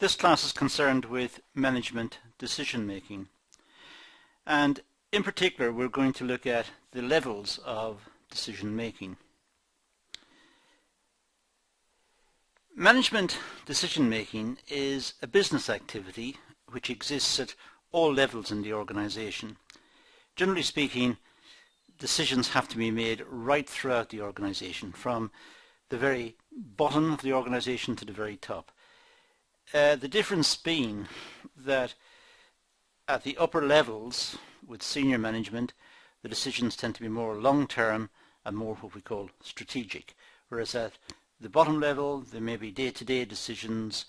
This class is concerned with management decision making, and in particular we're going to look at the levels of decision making. Management decision making is a business activity which exists at all levels in the organization. Generally speaking, decisions have to be made right throughout the organization, from the very bottom of the organization to the very top. The difference being that at the upper levels with senior management, the decisions tend to be more long-term and more what we call strategic, whereas at the bottom level there may be day-to-day decisions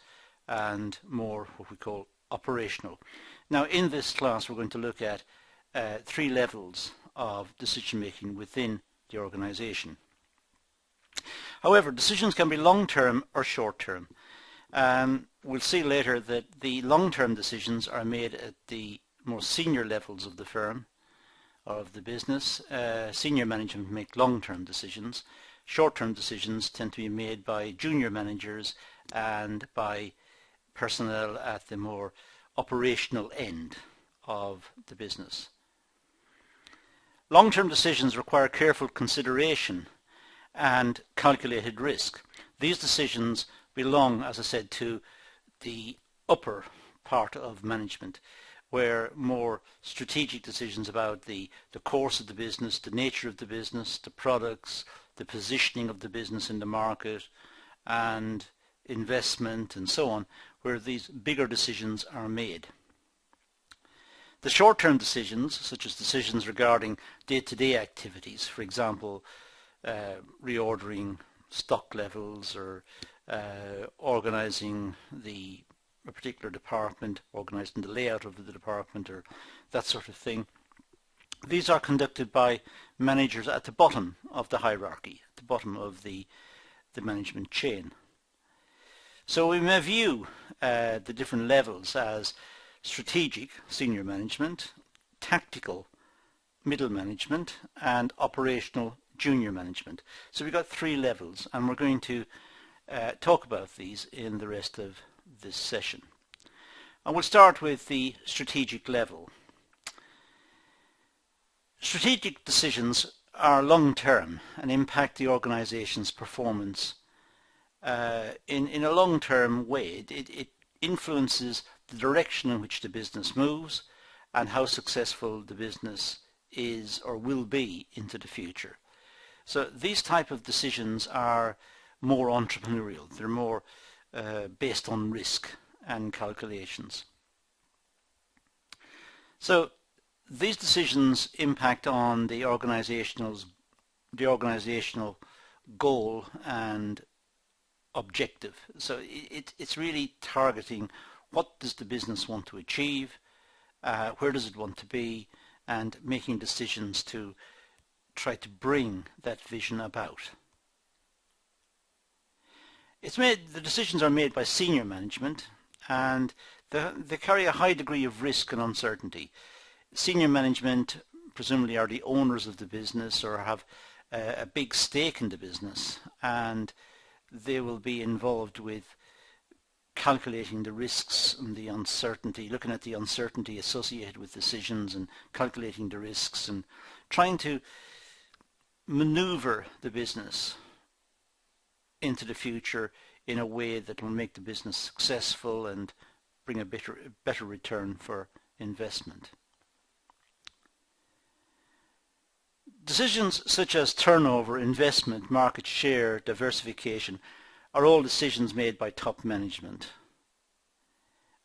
and more what we call operational. Now in this class we're going to look at three levels of decision making within the organization. However, decisions can be long-term or short-term. We'll see later that the long-term decisions are made at the more senior levels of the firm or of the business. Senior management make long-term decisions. Short-term decisions tend to be made by junior managers and by personnel at the more operational end of the business. Long-term decisions require careful consideration and calculated risk. These decisions belong, as I said, to the upper part of management, where more strategic decisions about the course of the business, the nature of the business, the products, the positioning of the business in the market, and investment and so on, where these bigger decisions are made. The short-term decisions, such as decisions regarding day-to-day activities, for example, reordering stock levels or organizing a particular department, organizing the layout of the department or that sort of thing. These are conducted by managers at the bottom of the hierarchy, at the bottom of the management chain. So we may view the different levels as strategic, senior management, tactical, middle management, and operational, junior management. So we've got three levels, and we're going to talk about these in the rest of this session. And we'll start with the strategic level. Strategic decisions are long-term and impact the organization's performance in a long-term way. It influences the direction in which the business moves and how successful the business is or will be into the future. So these type of decisions are more entrepreneurial. They're more based on risk and calculations. So these decisions impact on the organizational goal and objective. So it's really targeting what does the business want to achieve, where does it want to be, and making decisions to try to bring that vision about. The decisions are made by senior management, and they carry a high degree of risk and uncertainty. Senior management presumably are the owners of the business or have a big stake in the business, and they will be involved with calculating the risks and the uncertainty, looking at the uncertainty associated with decisions and calculating the risks and trying to maneuver the business into the future in a way that will make the business successful and bring a better return for investment. Decisions such as turnover, investment, market share, diversification are all decisions made by top management.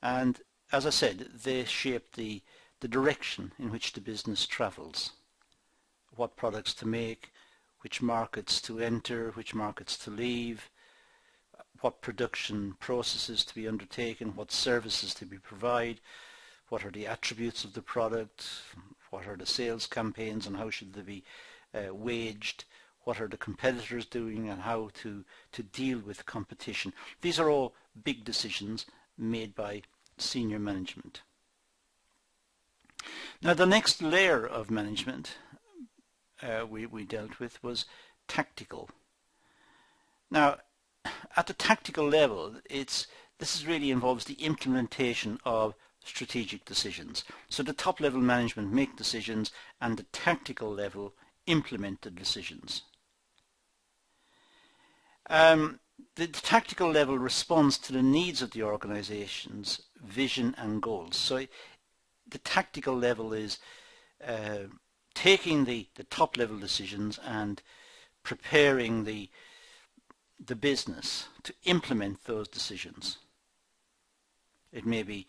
And as I said, they shape the direction in which the business travels. What products to make, which markets to enter, which markets to leave, what production processes to be undertaken, what services to be provided, what are the attributes of the product, what are the sales campaigns and how should they be waged, what are the competitors doing and how to deal with competition. These are all big decisions made by senior management. Now the next layer of management we dealt with was tactical. Now at the tactical level, it's this really involves the implementation of strategic decisions. So the top level management make decisions and the tactical level implement the decisions. The tactical level responds to the needs of the organization's vision and goals. So the tactical level is taking the top level decisions and preparing the business to implement those decisions. It may be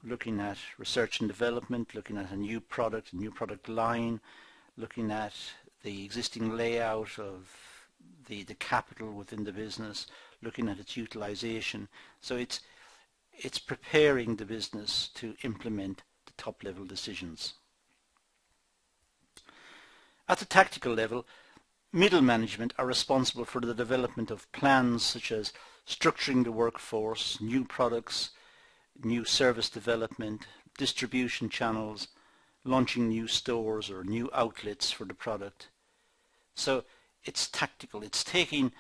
looking at research and development, looking at a new product line, looking at the existing layout of the capital within the business, looking at its utilization. So it's preparing the business to implement the top level decisions. At the tactical level, middle management are responsible for the development of plans such as structuring the workforce, new products, new service development, distribution channels, launching new stores or new outlets for the product. So it's tactical. It's taking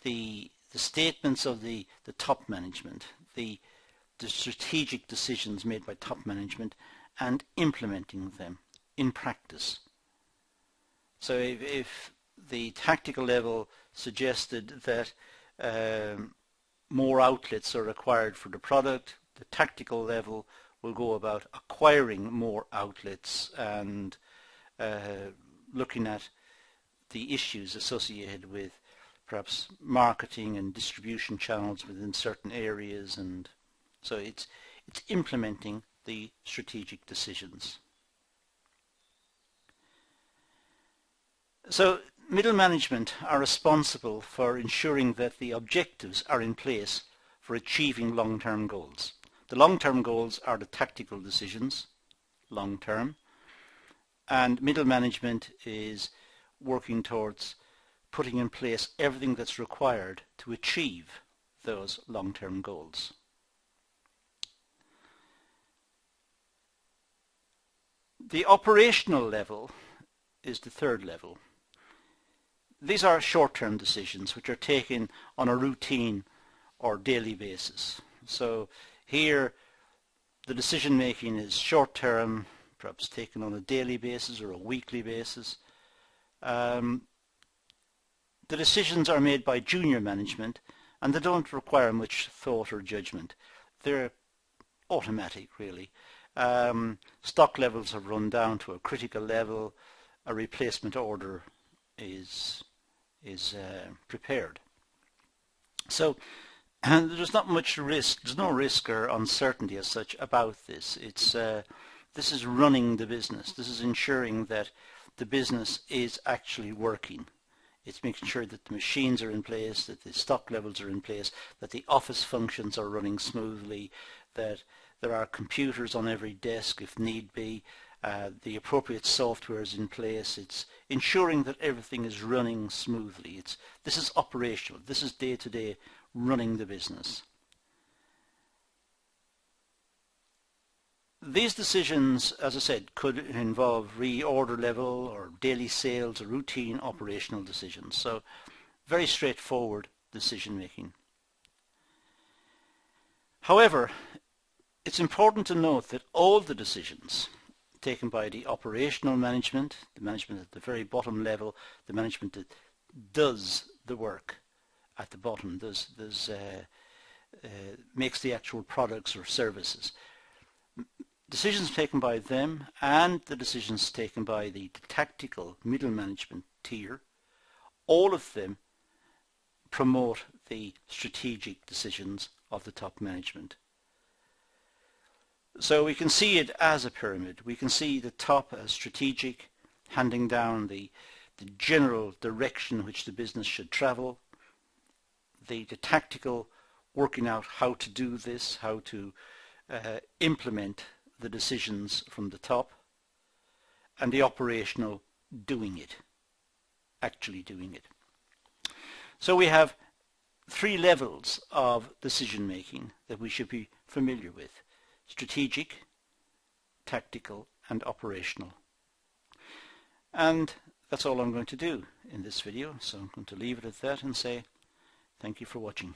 the statements of the top management, the strategic decisions made by top management, and implementing them in practice. So if the tactical level suggested that more outlets are required for the product, the tactical level will go about acquiring more outlets and looking at the issues associated with perhaps marketing and distribution channels within certain areas, and so it's implementing the strategic decisions. So middle management are responsible for ensuring that the objectives are in place for achieving long-term goals. The long-term goals are the tactical decisions, long-term, and middle management is working towards putting in place everything that's required to achieve those long-term goals. The operational level is the third level. These are short-term decisions which are taken on a routine or daily basis. So here the decision making is short-term, perhaps taken on a daily basis or a weekly basis. The decisions are made by junior management and they don't require much thought or judgment. They're automatic really. Stock levels have run down to a critical level, a replacement order is prepared. So there's not much risk, there's no risk or uncertainty as such about this. This is running the business. This is ensuring that the business is actually working. It's making sure that the machines are in place, that the stock levels are in place, that the office functions are running smoothly, that there are computers on every desk if need be, the appropriate software is in place. It's ensuring that everything is running smoothly. This is operational. This is day-to-day running the business. These decisions, as I said, could involve reorder level or daily sales or routine operational decisions. So very straightforward decision making. However, it's important to note that all the decisions taken by the operational management, the management at the very bottom level, the management that does the work at the bottom, makes the actual products or services. Decisions taken by them and the decisions taken by the tactical middle management tier, all of them promote the strategic decisions of the top management. So we can see it as a pyramid. We can see the top as strategic, handing down the general direction which the business should travel, the tactical working out how to do this, how to implement the decisions from the top, and the operational doing it, actually doing it. So we have three levels of decision making that we should be familiar with: strategic, tactical, and operational. And that's all I'm going to do in this video, so I'm going to leave it at that and say thank you for watching.